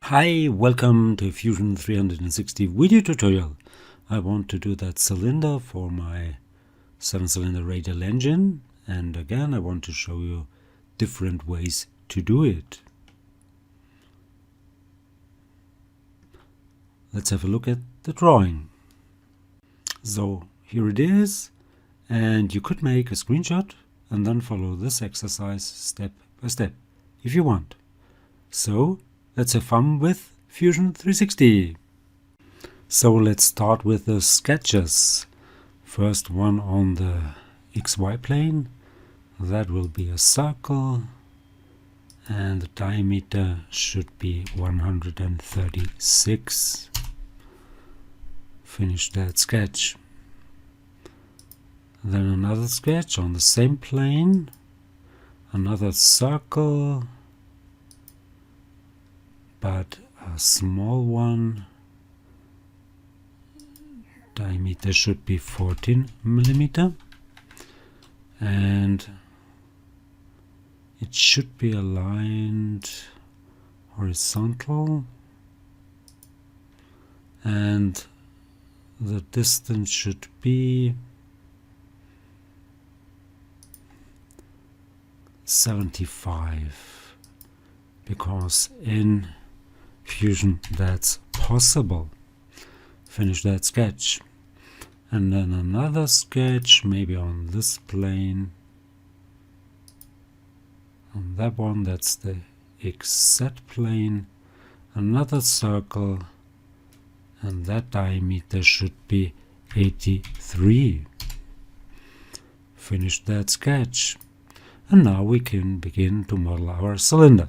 Hi, welcome to Fusion 360 video tutorial. I want to do that cylinder for my 7-cylinder radial engine, and again I want to show you different ways to do it. Let's have a look at the drawing. So here it is, and you could make a screenshot and then follow this exercise step by step if you want. So let's have fun with Fusion 360. So let's start with the sketches. First one on the XY plane. That will be a circle, and the diameter should be 136. Finish that sketch. Then another sketch on the same plane. Another circle, but a small one. Diameter should be 14 millimeter, and it should be aligned horizontal, and the distance should be 75, because in Fusion that's possible. Finish that sketch, and then another sketch maybe on this plane. On that one, that's the XZ plane. Another circle, and that diameter should be 83. Finish that sketch, and now we can begin to model our cylinder.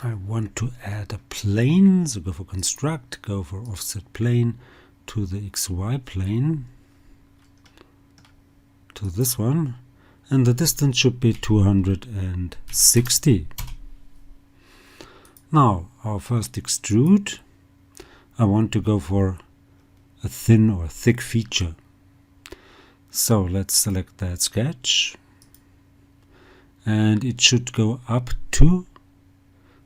I want to add a plane, so go for construct, go for offset plane to the XY plane, to this one, and the distance should be 260. Now our first extrude, I want to go for a thin or thick feature. So let's select that sketch, and it should go up to,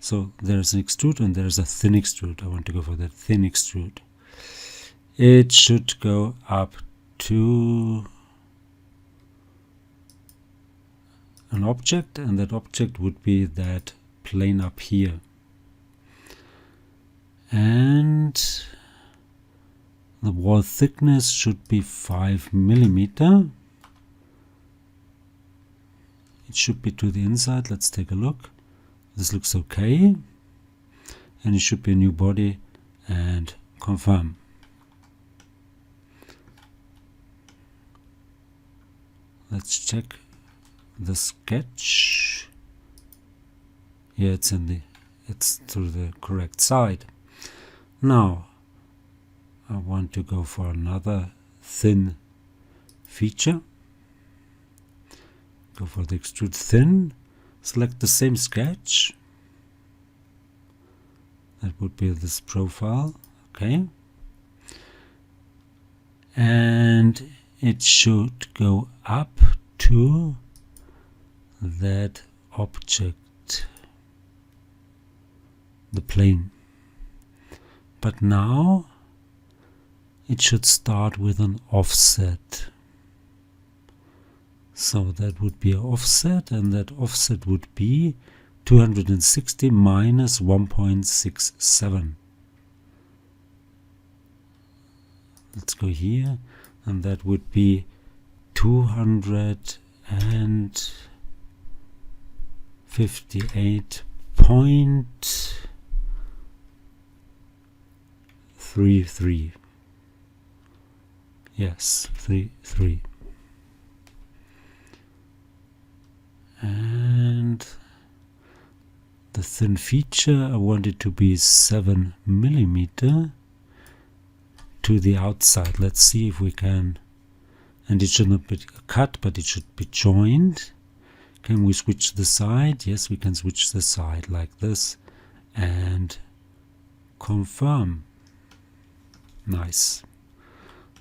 so there's an extrude and there's a thin extrude. I want to go for that thin extrude. It should go up to an object, and that object would be that plane up here. And the wall thickness should be 5 millimeter. It should be to the inside. Let's take a look. This looks okay, and it should be a new body, and confirm. Let's check the sketch. Yeah, it's to the correct side. Now I want to go for another thin feature. Go for the extrude thin. Select the same sketch. That would be this profile. Okay. And it should go up to that object, the plane. But now it should start with an offset. So that would be an offset, and that offset would be 260 minus 1.67. Let's go here, and that would be 258.33. Yes, 33. And the thin feature, I want it to be 7 millimeter to the outside. Let's see if we can, and it should not be cut, but it should be joined. Can we switch the side? Yes, we can switch the side like this, and confirm. Nice.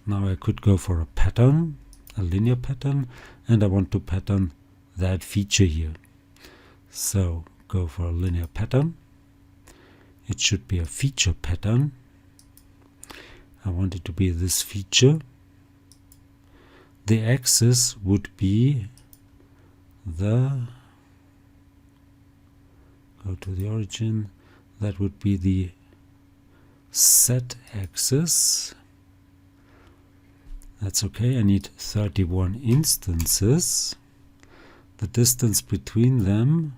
Now I could go for a pattern, a linear pattern, and I want to pattern that feature here. So go for a linear pattern. it should be a feature pattern. I want it to be this feature. The axis would be go to the origin, that would be the Z axis. That's okay. I need 31 instances. The distance between them,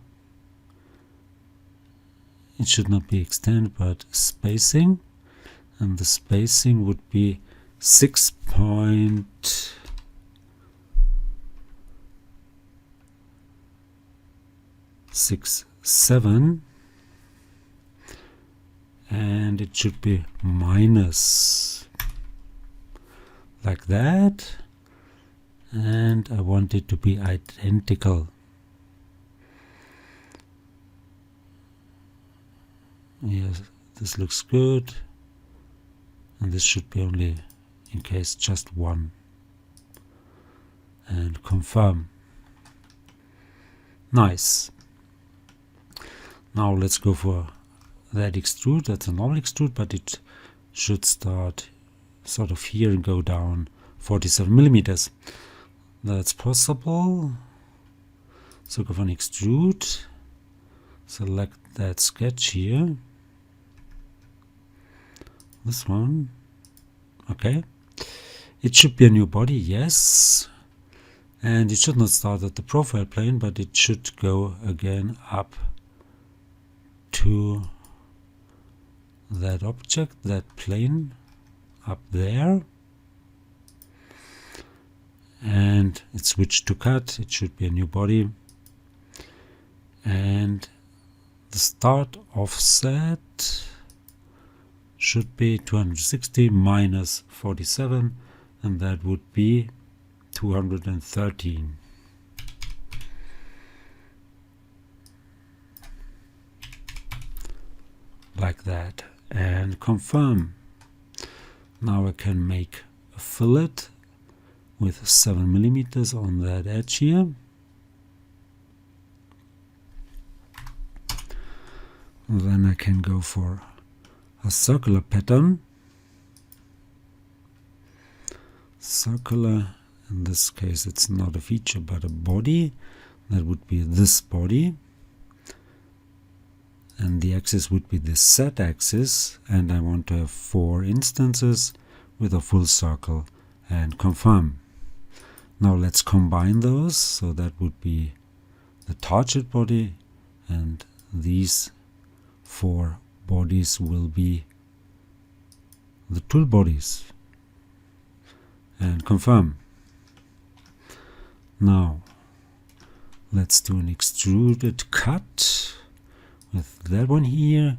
it should not be extended but spacing, and the spacing would be 6.67, and it should be minus like that, and I want it to be identical. Yes, this looks good, and this should be only in case just one, and confirm. Nice. Now let's go for that extrude. That's a normal extrude, but it should start sort of here and go down 47 millimeters. That's possible. So go for an extrude, select that sketch here, this one. Okay, it should be a new body, yes, and it should not start at the profile plane, but it should go again up to that object, that plane up there, and it switched to cut. It should be a new body, and the start offset should be 260 minus 47, and that would be 213. Like that, and confirm. Now I can make a fillet with 7 millimeters on that edge here. And then I can go for a circular pattern. Circular, in this case it's not a feature but a body. That would be this body. And the axis would be the Z axis, and I want to have 4 instances with a full circle, and confirm. Now let's combine those, so that would be the target body, and these 4 bodies will be the tool bodies, and confirm. Now let's do an extruded cut with that one here,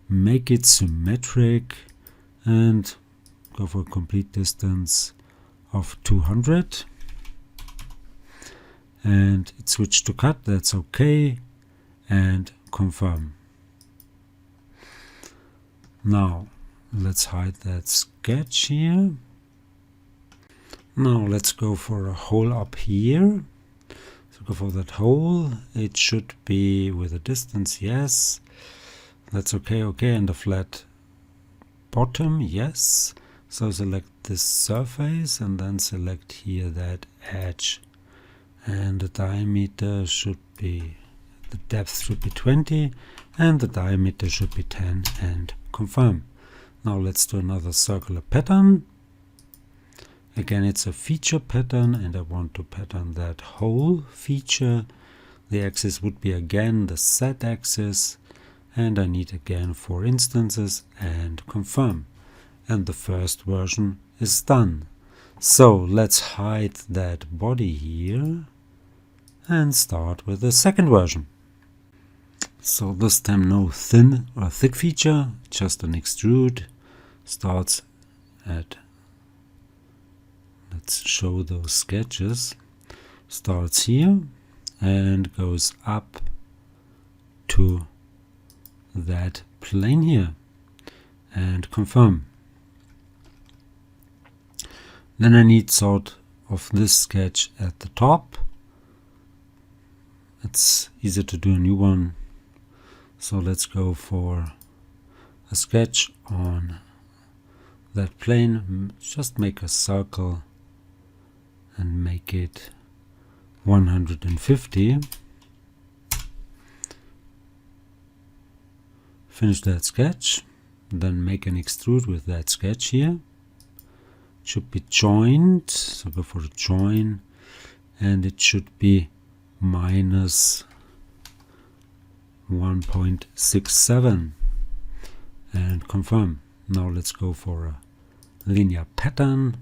make it symmetric, and go for a complete distance of 200, and it switched to cut. That's okay, and confirm. Now let's hide that sketch here. Now let's go for a hole up here. So go for that hole. It should be with a distance, yes. That's okay, okay, and a flat bottom, yes. So select this surface and then select here that edge. And the diameter should be, the depth should be 20, and the diameter should be 10, and confirm. Now let's do another circular pattern. Again, it's a feature pattern, and I want to pattern that whole feature. The axis would be again the Z axis, and I need again 4 instances, and confirm. And the first version is done. So let's hide that body here and start with the second version. So this time no thin or thick feature, just an extrude. Starts at, let's show those sketches, starts here and goes up to that plane here, and confirm. Then I need sort of this sketch at the top. It's easier to do a new one, so let's go for a sketch on that plane. Just make a circle and make it 150. Finish that sketch, then make an extrude with that sketch here. It should be joined, so go for a join, and it should be minus 1.67 and confirm. Now let's go for a linear pattern,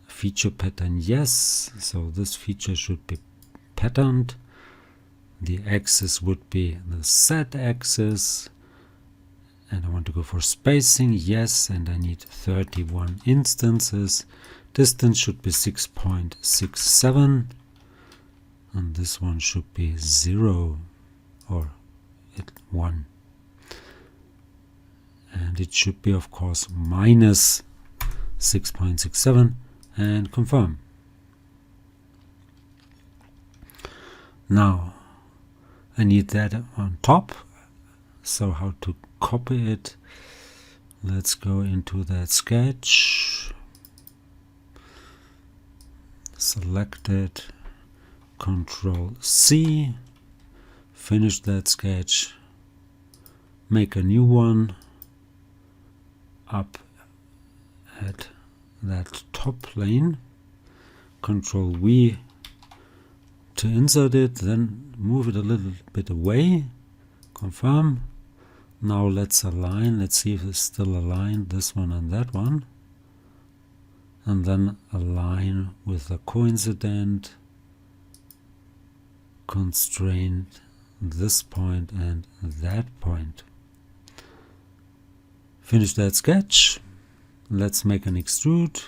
feature pattern, yes. So this feature should be patterned. The axis would be the Z axis, and I want to go for spacing, yes, and I need 31 instances. Distance should be 6.67, and this one should be 0 or 1. And it should be, of course, minus 6.67 and confirm. Now I need that on top. So how to copy it? Let's go into that sketch, select it, Control C, finish that sketch, make a new one up at that top plane, Control V to insert it, then move it a little bit away, confirm. Now let's align, let's see if it's still aligned, this one and that one, and then align with the coincident constraint, this point and that point. Finish that sketch. Let's make an extrude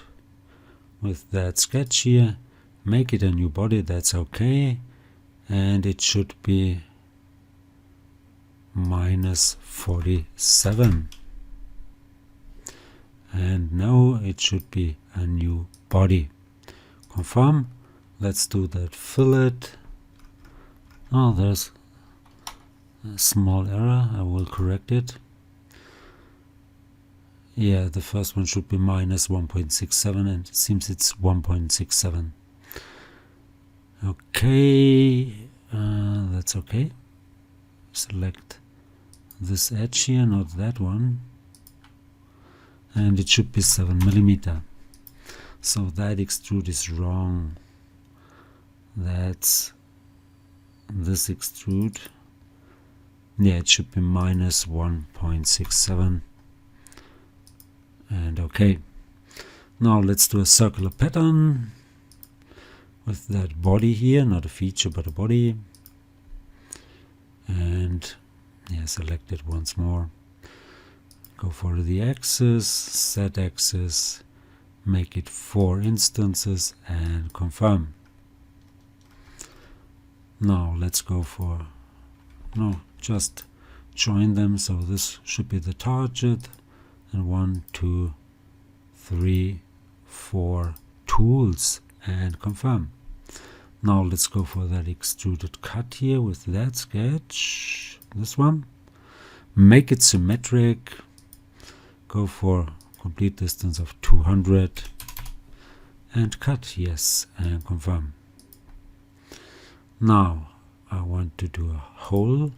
with that sketch here, make it a new body, that's okay, and it should be minus 47, and now it should be a new body. Confirm. Let's do that fillet. Oh, there's a small error, I will correct it. Yeah, the first one should be minus 1.67 and it seems it's 1.67. Okay, that's okay. Select this edge here, not that one, and it should be 7 millimeter. So that extrude is wrong. That's this extrude. Yeah, it should be minus 1.67. And okay. Now let's do a circular pattern with that body here, not a feature but a body. And yeah, select it once more. Go for the axis, Z axis, make it 4 instances and confirm. Now let's go for, no, just join them. So this should be the target, and 1, 2, 3, 4 tools and confirm. Now let's go for that extruded cut here with that sketch, this one. Make it symmetric, go for complete distance of 200 and cut, yes, and confirm. Now I want to do a hole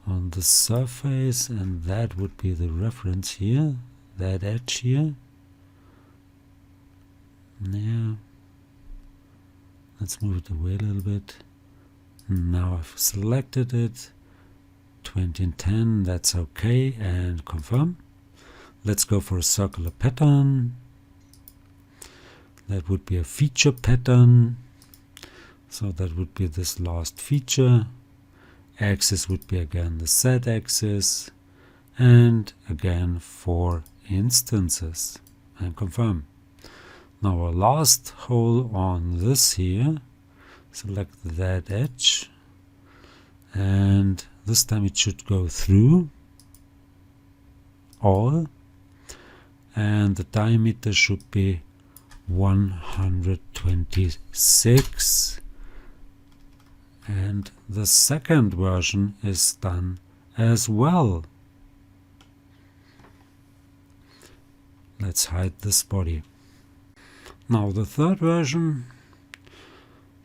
on the surface, and that would be the reference here, that edge here. Yeah. Let's move it away a little bit. Now I've selected it, 20 and 10, that's okay, and confirm. Let's go for a circular pattern. That would be a feature pattern. So that would be this last feature. Axis would be again the Z axis, and again 4 instances, and confirm. Now our last hole on this here, select that edge, and this time it should go through all, and the diameter should be 126, and the second version is done as well. let's hide this body. Now the third version,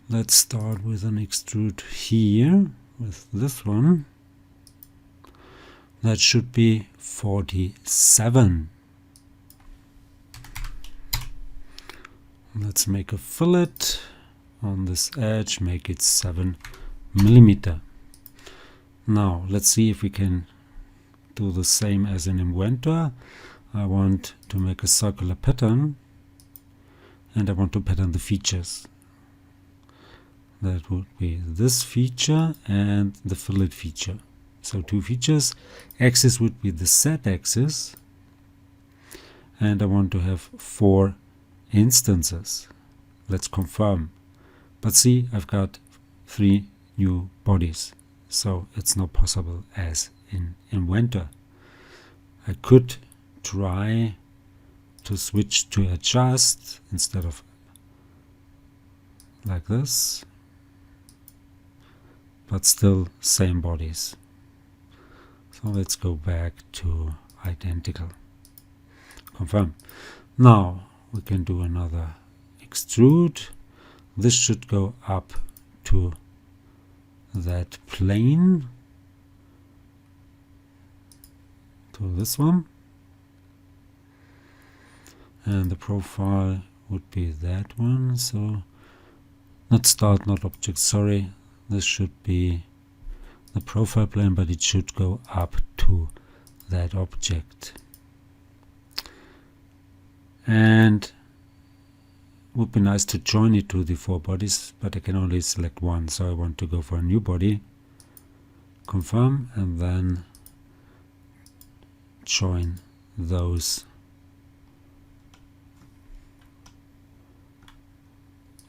let's start with an extrude here, with this one. That should be 47. Let's make a fillet on this edge, make it 7 millimeter. Now let's see if we can do the same as in Inventor. I want to make a circular pattern, and I want to pattern the features. That would be this feature and the fillet feature. So two features. Axis would be the Z axis, and I want to have 4 instances. Let's confirm. But see, I've got 3 new bodies, so it's not possible as in Inventor. I could try to switch to adjust instead of like this, but still same bodies. So let's go back to identical. Confirm. Now we can do another extrude. This should go up to that plane, to this one, and the profile would be that one. So not start, not object, sorry, this should be the profile plane, but it should go up to that object. And would be nice to join it to the 4 bodies, but I can only select one, so I want to go for a new body. Confirm, and then join those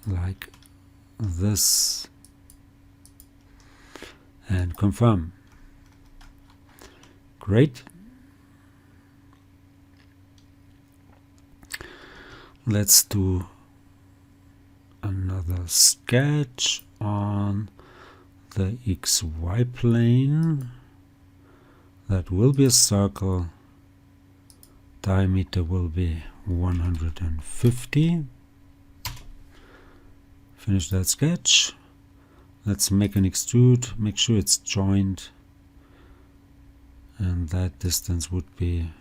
like this, and confirm. Great. Let's do another sketch on the XY plane. That will be a circle. Diameter will be 150. Finish that sketch. Let's make an extrude, make sure it's joined, and that distance would be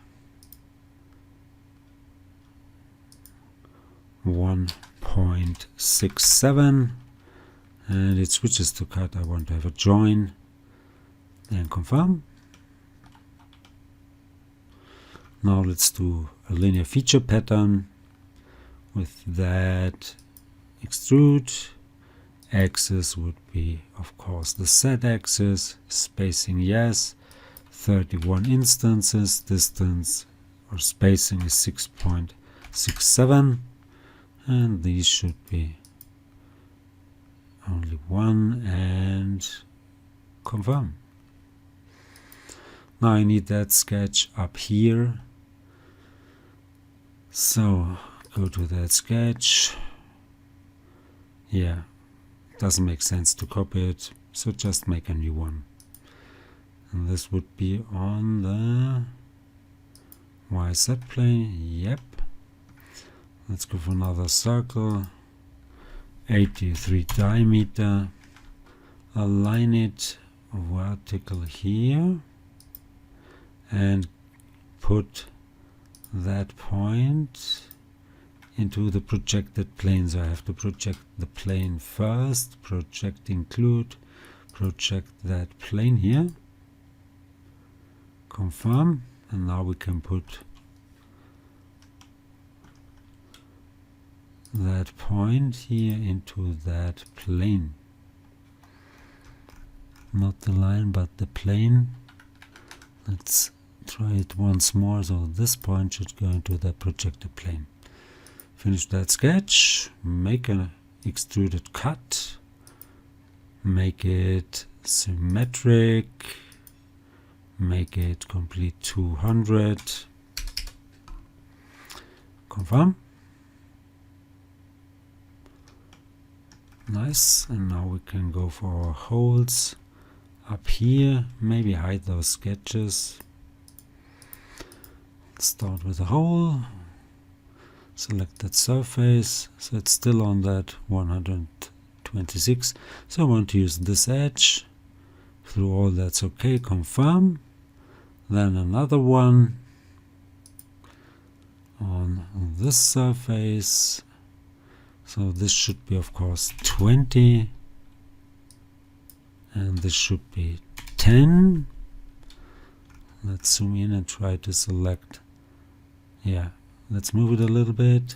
1.67, and it switches to cut. I want to have a join, and confirm. Now let's do a linear feature pattern with that extrude. Axis would be, of course, the Z axis. Spacing, yes. 31 instances. Distance or spacing is 6.67. And these should be only 1, and confirm. Now I need that sketch up here. So go to that sketch. Yeah. Doesn't make sense to copy it, so just make a new one. And this would be on the YZ plane. Yep. Let's go for another circle. 83 diameter. Align it vertical here and put that point into the projected plane. So I have to project the plane first, project include, project that plane here, confirm, and now we can put that point here into that plane. Not the line, but the plane. Let's try it once more. So this point should go into the projected plane. Finish that sketch, make an extruded cut, make it symmetric, make it complete 200, confirm. Nice, and now we can go for our holes up here, maybe hide those sketches. Start with a hole. select that surface, so it's still on that 126, so I want to use this edge. Through all that's okay, confirm. Then another one on this surface, so this should be of course 20, and this should be 10. Let's zoom in and try to select, yeah, let's move it a little bit,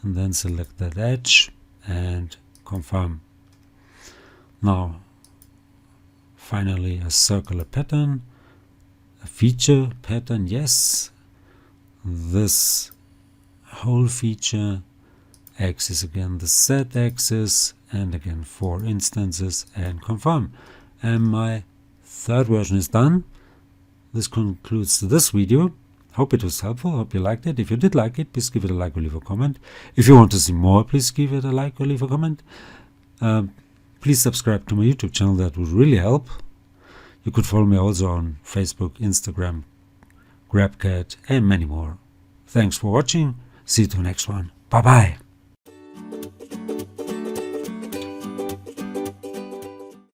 and then select that edge and confirm. Now finally a circular pattern, a feature pattern, yes, this whole feature axis again the Z axis, and again 4 instances, and confirm. And my third version is done. This concludes this video. Hope it was helpful, hope you liked it. If you did like it, please give it a like or leave a comment. If you want to see more, please give it a like or leave a comment. Please subscribe to my YouTube channel, that would really help. You could follow me also on Facebook, Instagram, GrabCAD, and many more. Thanks for watching. See you to the next one. Bye bye.